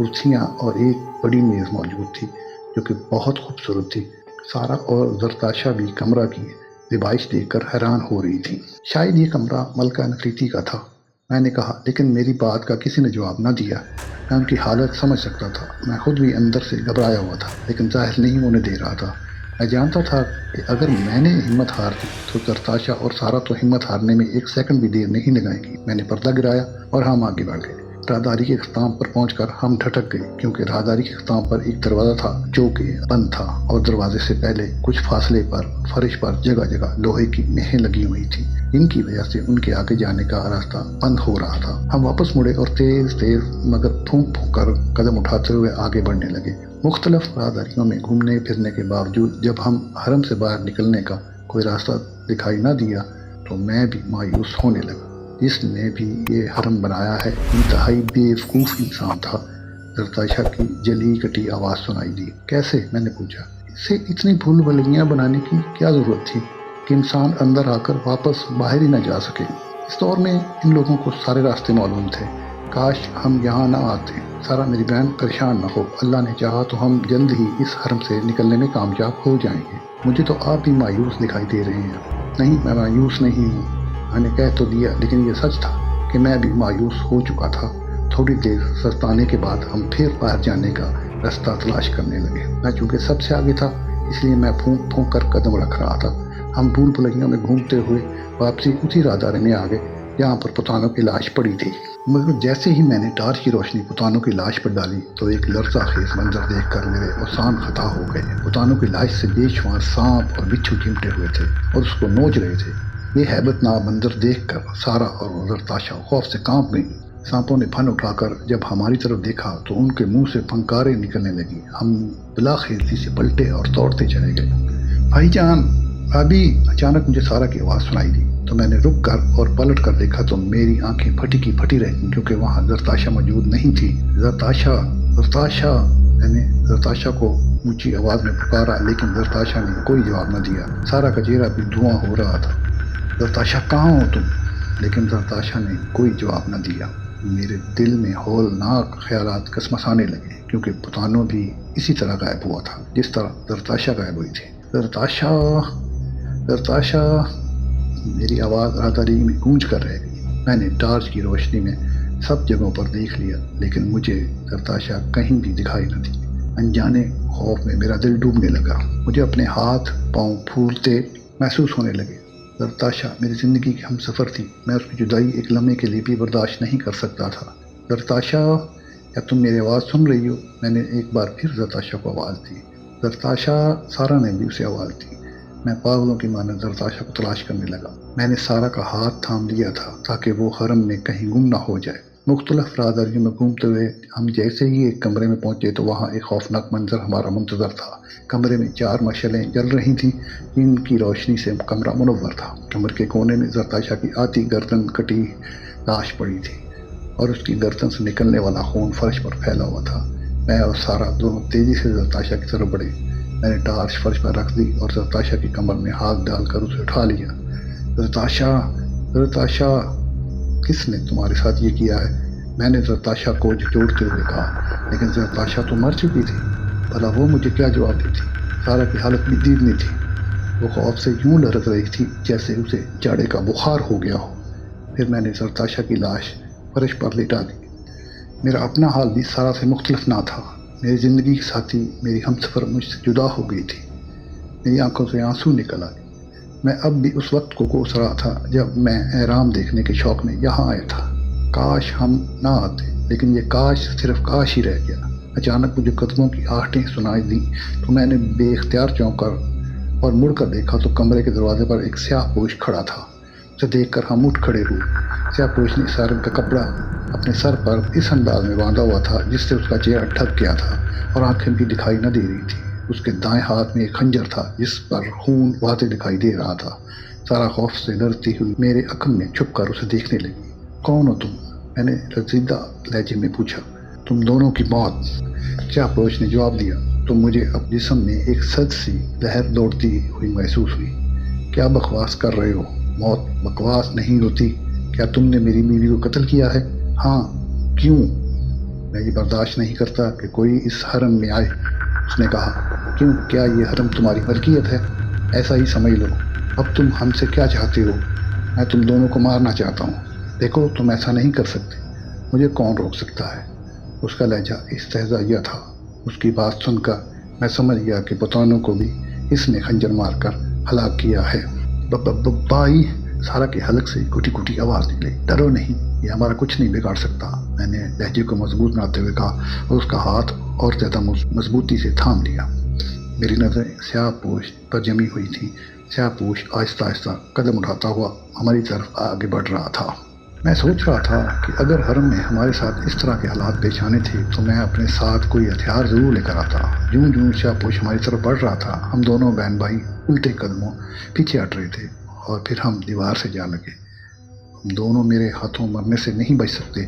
کرسیاں اور ایک بڑی میز موجود تھی جو کہ بہت خوبصورت تھی۔ سارا اور زرتاشا بھی کمرہ کی زیبائش دیکھ کر حیران ہو رہی تھی۔ شاید یہ کمرہ ملکہ نفریتی کا تھا، میں نے کہا، لیکن میری بات کا کسی نے جواب نہ دیا۔ میں ان کی حالت سمجھ سکتا تھا، میں خود بھی اندر سے گھبرایا ہوا تھا، لیکن ظاہر نہیں ہونے دے رہا تھا۔ میں جانتا تھا کہ اگر میں نے ہمت ہار دی تو زرتاشا اور سارا تو ہمت ہارنے میں ایک سیکنڈ بھی دیر نہیں لگائیں گی۔ میں نے پردہ گرایا اور ہم آگے بڑھ گئے۔ راہداری کے اختتام پر پہنچ کر ہم ٹھٹک گئے، کیونکہ راہداری کے اختتام پر ایک دروازہ تھا جو کہ بند تھا، اور دروازے سے پہلے کچھ فاصلے پر فرش پر جگہ جگہ لوہے کی مہیں لگی ہوئی تھی، جن کی وجہ سے ان کے آگے جانے کا راستہ بند ہو رہا تھا۔ ہم واپس مڑے اور تیز تیز مگر پھونک پھونک کر قدم اٹھاتے ہوئے آگے بڑھنے لگے۔ مختلف راہداریوں میں گھومنے پھرنے کے باوجود جب ہم حرم سے باہر نکلنے کا کوئی راستہ دکھائی نہ دیا تو میں بھی مایوس ہونے لگا۔ جس نے بھی یہ حرم بنایا ہے انتہائی بیوقوف انسان تھا۔ زرتاشا کی جلی کٹی آواز سنائی دی۔ کیسے؟ میں نے پوچھا۔ اسے اتنی بھول بھلیاں بنانے کی کیا ضرورت تھی کہ انسان اندر آ کر واپس باہر ہی نہ جا سکے؟ اس دور میں ان لوگوں کو سارے راستے معلوم تھے۔ کاش ہم یہاں نہ آتے۔ سارا میری بہن پریشان نہ ہو، اللہ نے چاہا تو ہم جلد ہی اس حرم سے نکلنے میں کامیاب ہو جائیں گے۔ مجھے تو آپ بھی مایوس دکھائی دے رہے ہیں۔ نہیں، میں مایوس نہیں ہوں، میں نے کہہ تو دیا، لیکن یہ سچ تھا کہ میں بھی مایوس ہو چکا تھا۔ تھوڑی دیر سستانے کے بعد ہم پھر باہر جانے کا راستہ تلاش کرنے لگے۔ میں چونکہ سب سے آگے تھا، اس لیے میں پھونک پھونک کر قدم رکھ رہا تھا۔ ہم بھول بھلیوں میں گھومتے ہوئے واپسی اسی راہداری میں آ گئے جہاں پر پتانوں کی لاش پڑی تھی۔ مگر جیسے ہی میں نے ٹارچ کی روشنی پتانوں کی لاش پر ڈالی تو ایک لرزہ خیز منظر دیکھ کر میرے اوسان خطا ہو گئے۔ پتانوں کی لاش سے بے شمار سانپ اور بچھو چمٹے ہوئے تھے اور اس کو نوچ رہے تھے۔ یہ ہیبت ناک منظر دیکھ کر سارا اور زرتاشا خوف سے کانپ گئی۔ سانپوں نے پھن اٹھا کر جب ہماری طرف دیکھا تو ان کے منہ سے پھنکاریں نکلنے لگی۔ ہم بلاخیزی سے پلٹے اور دوڑتے چلے گئے۔ بھائی جان، بھابھی! اچانک مجھے سارا کی آواز سنائی دی تو میں نے رک کر اور پلٹ کر دیکھا تو میری آنکھیں پھٹی کی پھٹی رہ گئیں، کیونکہ وہاں زرتاشا موجود نہیں تھی۔ زرتاشا، زرتاشا! میں نے زرتاشا کو اونچی آواز میں پکارا، لیکن زرتاشا نے کوئی جواب نہ دیا۔ سارا کا چہرہ بھی دھواں ہو رہا تھا۔ زرتاشا، کہاں ہو تم؟ لیکن زرتاشا نے کوئی جواب نہ دیا۔ میرے دل میں ہولناک خیالات کسمسانے لگے، کیونکہ پتانوں بھی اسی طرح غائب ہوا تھا جس طرح زرتاشا غائب ہوئی تھی۔ زرتاشا، زرتاشا! میری آواز راہداری میں گونج کر رہ گئی۔ میں نے ٹارچ کی روشنی میں سب جگہوں پر دیکھ لیا، لیکن مجھے زرتاشا کہیں بھی دکھائی نہ دی۔ انجانے خوف میں میرا دل ڈوبنے لگا، مجھے اپنے ہاتھ پاؤں پھولتے محسوس ہونے لگے۔ زرتاشا میری زندگی کی ہم سفر تھی، میں اس کی جدائی ایک لمحے کے لیے بھی برداشت نہیں کر سکتا تھا۔ زرتاشا، کیا تم میری آواز سن رہی ہو؟ میں نے ایک بار پھر زرتاشا کو آواز دی۔ زرتاشا! سارا نے بھی اسے آواز دی۔ میں پاگلوں کی مانند زرتاشا کو تلاش کرنے لگا۔ میں نے سارا کا ہاتھ تھام لیا تھا تاکہ وہ حرم میں کہیں گم نہ ہو جائے۔ مختلف راہداریوں میں گھومتے ہوئے ہم جیسے ہی ایک کمرے میں پہنچے تو وہاں ایک خوفناک منظر ہمارا منتظر تھا۔ کمرے میں 4 مشعلیں جل رہی تھیں، جن کی روشنی سے کمرہ منور تھا۔ کمرے کے کونے میں زرتاشا کی آتی گردن کٹی لاش پڑی تھی اور اس کی گردن سے نکلنے والا خون فرش پر پھیلا ہوا تھا۔ میں اور سارا دونوں تیزی سے زرتاشا کی طرف بڑھے۔ میں نے ٹارچ فرش پر رکھ دی اور زرتاشا کی کمر میں ہاتھ ڈال کر اسے اٹھا لیا۔ زرتاشا، زرتاشا! کس نے تمہارے ساتھ یہ کیا ہے؟ میں نے زرتاشا کو جھنجھوڑتے ہوئے کہا، لیکن زرتاشا تو مر چکی تھی۔ بھلا وہ مجھے کیا جواب دیتی؟ سارا کی حالت بھی دیدنی تھی، وہ خوف سے یوں لرز رہی تھی جیسے اسے جاڑے کا بخار ہو گیا ہو۔ پھر میں نے زرتاشا کی لاش فرش پر لٹا دی۔ میرا اپنا حال بھی سارا سے مختلف نہ تھا۔ میری زندگی کی ساتھی، میری ہمسفر مجھ سے جدا ہو گئی تھی۔ میری آنکھوں سے آنسو نکل آئے۔ میں اب بھی اس وقت کو کوس رہا تھا جب میں احرام دیکھنے کے شوق میں یہاں آیا تھا۔ کاش ہم نہ آتے، لیکن یہ کاش صرف کاش ہی رہ گیا۔ اچانک مجھے قدموں کی آہٹیں سنائی دیں تو میں نے بے اختیار چونکا اور مڑ کر دیکھا تو کمرے کے دروازے پر ایک سیاہ پوش کھڑا تھا۔ اسے دیکھ کر ہم اٹھ کھڑے ہوئے۔ سیاہ پوش نے اس رنگ کا کپڑا اپنے سر پر اس انداز میں باندھا ہوا تھا جس سے اس کا چہرہ ڈھک گیا تھا اور آنکھیں بھی دکھائی نہ دے رہی تھی۔ اس کے دائیں ہاتھ میں ایک خنجر تھا جس پر خون واضح دکھائی دے رہا تھا۔ سارا خوف سے ڈرتی ہوئی میرے عقب میں چھپ کر اسے دیکھنے لگی۔ کون ہو تم؟ میں نے رنجیدہ لہجے میں پوچھا۔ تم دونوں کی موت، سیاہ پوش نے جواب دیا تو مجھے اب جسم میں ایک سد سی لہر دوڑتی ہوئی محسوس ہوئی۔ کیا بکواس کر رہے ہو؟ موت بکواس نہیں ہوتی۔ کیا تم نے میری بیوی کو قتل کیا ہے؟ ہاں۔ کیوں؟ میں یہ برداشت نہیں کرتا کہ کوئی اس حرم میں آئے۔ اس نے کہا، کیوں، کیا یہ حرم تمہاری ملکیت ہے؟ ایسا ہی سمجھ لو۔ اب تم ہم سے کیا چاہتے ہو؟ میں تم دونوں کو مارنا چاہتا ہوں۔ دیکھو، تم ایسا نہیں کر سکتے، مجھے کون روک سکتا ہے؟ اس کا لہجہ استہزائیہ تھا۔ اس کی بات سن کر میں سمجھ گیا کہ پتانوں کو بھی اس نے خنجر مار کر ہلاک کیا ہے۔ بھائی، سارا کے حلق سے کھوٹی کھوٹی آواز نکلی، ڈرو نہیں، یہ ہمارا کچھ نہیں بگاڑ سکتا۔ میں نے لہجے کو مضبوط بناتے ہوئے کہا اور اس کا ہاتھ اور زیادہ مضبوطی سے تھام لیا۔ میری نظریں سیاہ پوش پر جمی ہوئی تھیں۔ سیاہ پوش آہستہ آہستہ قدم اٹھاتا ہوا ہماری طرف آگے بڑھ رہا تھا۔ میں سوچ رہا تھا کہ اگر حرم میں ہمارے ساتھ اس طرح کے حالات پیش آنے تھے تو میں اپنے ساتھ کوئی ہتھیار ضرور لے کر آتا۔ جوں جوں سیاہ پوش ہماری طرف بڑھ رہا تھا، ہم دونوں بہن بھائی الٹے قدموں پیچھے ہٹ رہے تھے اور پھر ہم دیوار سے جا لگے۔ ہم دونوں میرے ہاتھوں مرنے سے نہیں بچ سکتے،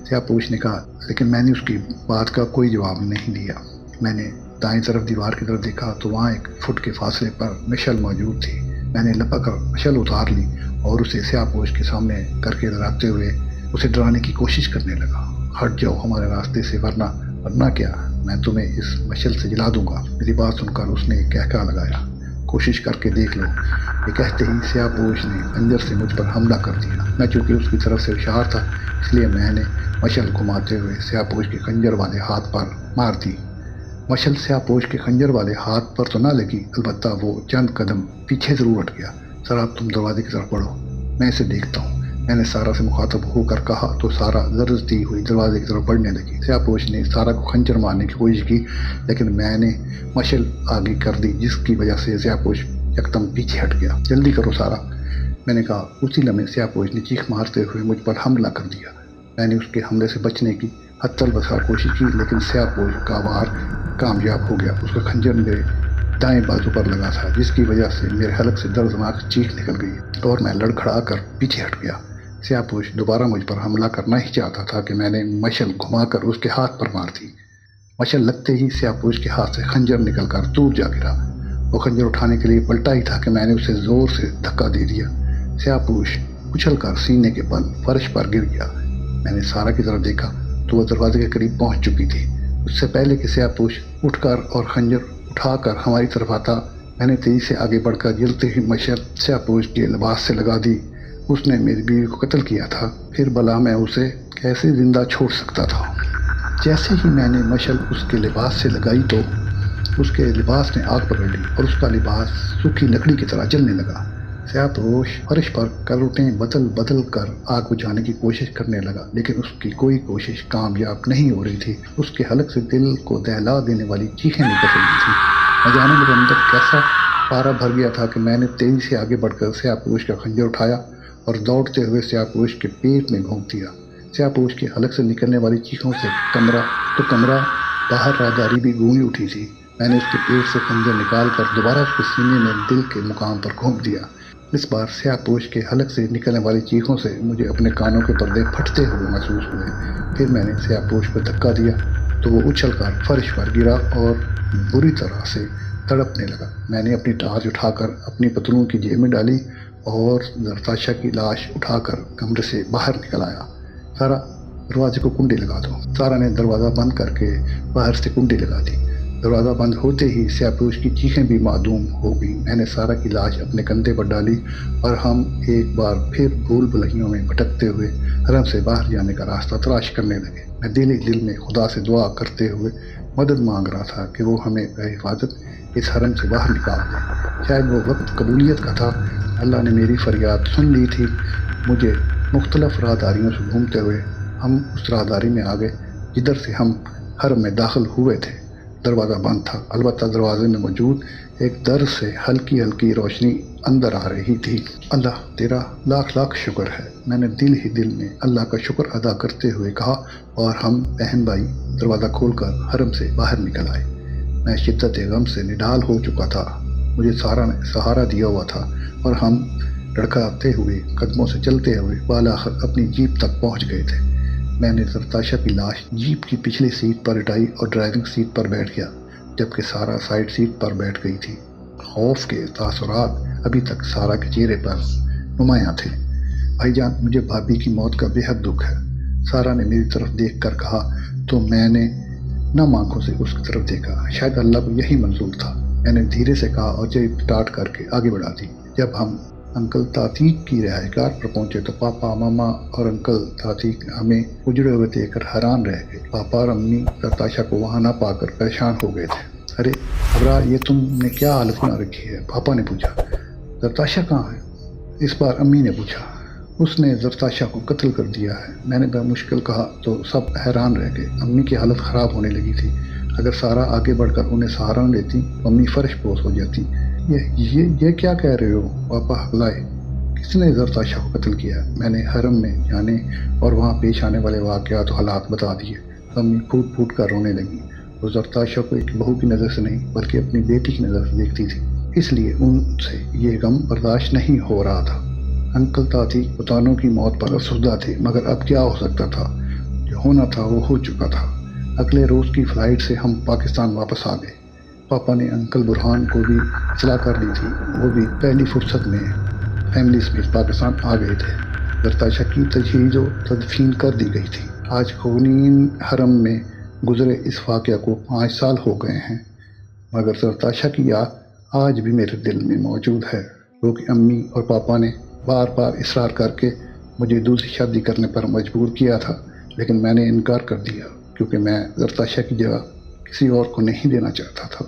سیاہ پوش نے کہا، لیکن میں نے اس کی بات کا کوئی جواب نہیں دیا۔ میں نے دائیں طرف دیوار کی طرف دیکھا تو وہاں 1 فٹ کے فاصلے پر مشعل موجود تھی۔ میں نے لپک کر مشعل اتار لی اور اسے سیاہ پوش کے سامنے کر کے ڈراتے ہوئے اسے ڈرانے کی کوشش کرنے لگا۔ ہٹ جاؤ ہمارے راستے سے، ورنہ کیا، میں تمہیں اس مشعل سے جلا دوں گا۔ میری بات سن کر اس نے کہکہا لگایا، کوشش کر کے دیکھ لو۔ یہ کہتے ہی سیاہ پوش نے خنجر سے مجھ پر حملہ کر دیا۔ میں چونکہ اس کی طرف سے ہوشیار تھا، اس لیے میں نے مشعل گھماتے ہوئے سیاہ پوش کے خنجر والے ہاتھ پر مار دی۔ مشعل سیاہ پوش کے خنجر والے ہاتھ پر تو نہ لگی، البتہ وہ چند قدم پیچھے ضرور ہٹ گیا۔ ذرا تم دروازے کی طرف بڑھو، میں اسے دیکھتا ہوں، میں نے سارا سے مخاطب ہو کر کہا تو سارا لرزتی ہوئی دروازے کی طرف بڑھنے لگی۔ سیاہ پوش نے سارا کو خنجر مارنے کی کوشش کی، لیکن میں نے مشعل آگے کر دی، جس کی وجہ سے سیاہ پوش یکدم پیچھے ہٹ گیا۔ جلدی کرو سارا، میں نے کہا۔ اسی لمحے سیاہ پوش نے چیخ مارتے ہوئے مجھ پر حملہ کر دیا۔ میں نے اس کے حملے سے بچنے کی حتی البصار کوشش کی، لیکن سیاہ پوش کا وار کامیاب ہو گیا۔ اس کا خنجر میرے دائیں بازو پر لگا تھا، جس کی وجہ سے میرے حلق سے دردناک چیخ نکل گئی اور میں لڑکھڑا کر پیچھے ہٹ گیا۔ سیاہ پوش دوبارہ مجھ پر حملہ کرنا ہی چاہتا تھا کہ میں نے مشعل گھما کر اس کے ہاتھ پر مار دی۔ مشعل لگتے ہی سیاہ پوش کے ہاتھ سے خنجر نکل کر دور جا گرا۔ وہ خنجر اٹھانے کے لیے پلٹا ہی تھا کہ میں نے اسے زور سے دھکا دے دیا۔ سیاہ پوش اچھل کر سینے کے بل فرش پر گر گیا۔ میں نے سارا کی طرف دیکھا تو وہ دروازے کے قریب پہنچ چکی تھی۔ اس سے پہلے کہ سیاہ پوش اٹھ کر اور خنجر اٹھا کر ہماری طرف آتا، میں نے تیزی سے آگے بڑھ کر جلتے ہی مشعل سیاہ پوش کے لباس سے لگا دی۔ اس نے میری بیوی کو قتل کیا تھا، پھر بھلا میں اسے کیسے زندہ چھوڑ سکتا تھا؟ جیسے ہی میں نے مشعل اس کے لباس سے لگائی تو اس کے لباس نے آگ پکڑ لی اور اس کا لباس سوکھی لکڑی کی طرح جلنے لگا۔ سیاہ پوش فرش پر کروٹیں بدل کر آگ بجھانے کی کوشش کرنے لگا، لیکن اس کی کوئی کوشش کامیاب نہیں ہو رہی تھی۔ اس کے حلق سے دل کو دہلا دینے والی چیخیں نکل رہی تھیں۔ نہ جانے میرے اندر کیسا پارا بھر گیا تھا کہ میں نے تیزی سے آگے بڑھ کر سیاہ پوش کا خنجر اٹھایا اور دوڑتے ہوئے سیاہ پوش کے پیٹ میں گھونپ دیا۔ سیاہ پوش کے حلق سے نکلنے والی چیخوں سے کمرہ باہر راہداری بھی گونج اٹھی تھی۔ میں نے اس کے پیٹ سے خنجر نکال کر دوبارہ اس کے سینے میں دل کے مقام پر گھونپ دیا۔ اس بار سیاہ پوش کے حلق سے نکلنے والی چیخوں سے مجھے اپنے کانوں کے پردے پھٹتے ہوئے محسوس ہوئے۔ پھر میں نے سیاہ پوش کو دھکا دیا تو وہ اچھل کر فرش پر گرا اور بری طرح سے تڑپنے لگا۔ میں نے اپنی ٹارچ اٹھا کر اپنی پتلون کی جیب میں ڈالی اور زرتاشا کی لاش اٹھا کر کمرے سے باہر نکل آیا۔ سارا، دروازے کو کنڈی لگا دو۔ سارا نے دروازہ بند کر کے باہر سے کنڈی لگا دی۔ دروازہ بند ہوتے ہی سیاہ پوش کی چیخیں بھی معدوم ہو گئیں۔ میں نے سارا کی لاش اپنے کندھے پر ڈالی اور ہم ایک بار پھر بھول بھلائیوں میں بھٹکتے ہوئے حرم سے باہر جانے کا راستہ تلاش کرنے لگے۔ میں دل ہی دل میں خدا سے دعا کرتے ہوئے مدد مانگ رہا تھا کہ وہ ہمیں بحفاظت اس حرم سے باہر نکال دے۔ شاید وہ وقت قبولیت کا تھا، اللہ نے میری فریاد سن لی تھی۔ مجھے مختلف راہداریوں سے گھومتے ہوئے ہم اس راہداری میں آ گئے جدھر سے ہم حرم میں داخل ہوئے تھے۔ دروازہ بند تھا، البتہ دروازے میں موجود ایک در سے ہلکی ہلکی روشنی اندر آ رہی تھی۔ اللہ تیرا لاکھ لاکھ شکر ہے، میں نے دل ہی دل میں اللہ کا شکر ادا کرتے ہوئے کہا اور ہم بہن بھائی دروازہ کھول کر حرم سے باہر نکل آئے۔ میں شدت غم سے نڈال ہو چکا تھا، مجھے سارا نے سہارا دیا ہوا تھا اور ہم لڑکھڑاتے ہوئے قدموں سے چلتے ہوئے بالآخر اپنی جیپ تک پہنچ گئے تھے۔ میں نے زرتاشا کی لاش جیپ کی پچھلی سیٹ پر لٹائی اور ڈرائیونگ سیٹ پر بیٹھ گیا، جبکہ سارا سائیڈ سیٹ پر بیٹھ گئی تھی۔ خوف کے تاثرات ابھی تک سارا کے چہرے پر نمایاں تھے۔ بھائی جان، مجھے بھابھی کی موت کا بے حد دکھ ہے، سارا نے میری طرف دیکھ کر کہا۔ تو میں نے نم آنکھوں سے اس کی طرف دیکھا. شاید اللہ کو یہی منظور تھا. میں نے دھیرے سے کہا اور جیب ٹاٹ کر کے آگے بڑھا دی. جب ہم انکل تاتیق کی رہائش گاہ پر پہنچے تو پاپا، ماما اور انکل تاتیق ہمیں اجڑے ہوئے دیکھ کر حیران رہ گئے. پاپا اور امی زرتاشا کو وہاں نہ پا کر پریشان ہو گئے تھے. ارے ابرار، یہ تم نے کیا حالت بنا رکھی ہے؟ پاپا نے پوچھا. زرتاشا کہاں ہے؟ اس بار امی نے پوچھا. اس نے زرتاشا کو قتل کر دیا ہے، میں نے بمشکل کہا تو سب حیران رہ گئے. امی کی حالت خراب ہونے لگی تھی. اگر سارا آگے بڑھ کر انہیں سہارا نہ دیتی تو امی فرش پوش ہو جاتی. یہ کیا کہہ رہے ہو؟ پاپا ہلائے. کس نے زرتاشا کو قتل کیا؟ میں نے حرم میں جانے اور وہاں پیش آنے والے واقعات و حالات بتا دیے. امی پھوٹ پھوٹ کر رونے لگی. وہ زرتاشا کو ایک بہو کی نظر سے نہیں بلکہ اپنی بیٹی کی نظر سے دیکھتی تھی، اس لیے ان سے یہ غم برداشت نہیں ہو رہا تھا. انکل تاتیق بطانوں کی موت پر افسردہ تھے، مگر اب کیا ہو سکتا تھا؟ جو ہونا تھا وہ ہو چکا تھا. اگلے روز کی فلائٹ سے ہم پاکستان واپس آ گئے. پاپا نے انکل برہان کو بھی اطلاع کر دی تھی. وہ بھی پہلی فرصت میں فیملی سمیت پاکستان آ گئے تھے. زرتاشا کی تجہیز و تدفین کر دی گئی تھی. آج خونین حرم میں گزرے اس واقعہ کو 5 سال ہو گئے ہیں، مگر زرتاشا کی یاد آج بھی میرے دل میں موجود ہے. کیونکہ امی اور پاپا نے بار بار اصرار کر کے مجھے دوسری شادی کرنے پر مجبور کیا تھا، لیکن میں نے انکار کر دیا کیونکہ میں زرتاشا کی جگہ کسی اور کو نہیں دینا چاہتا تھا.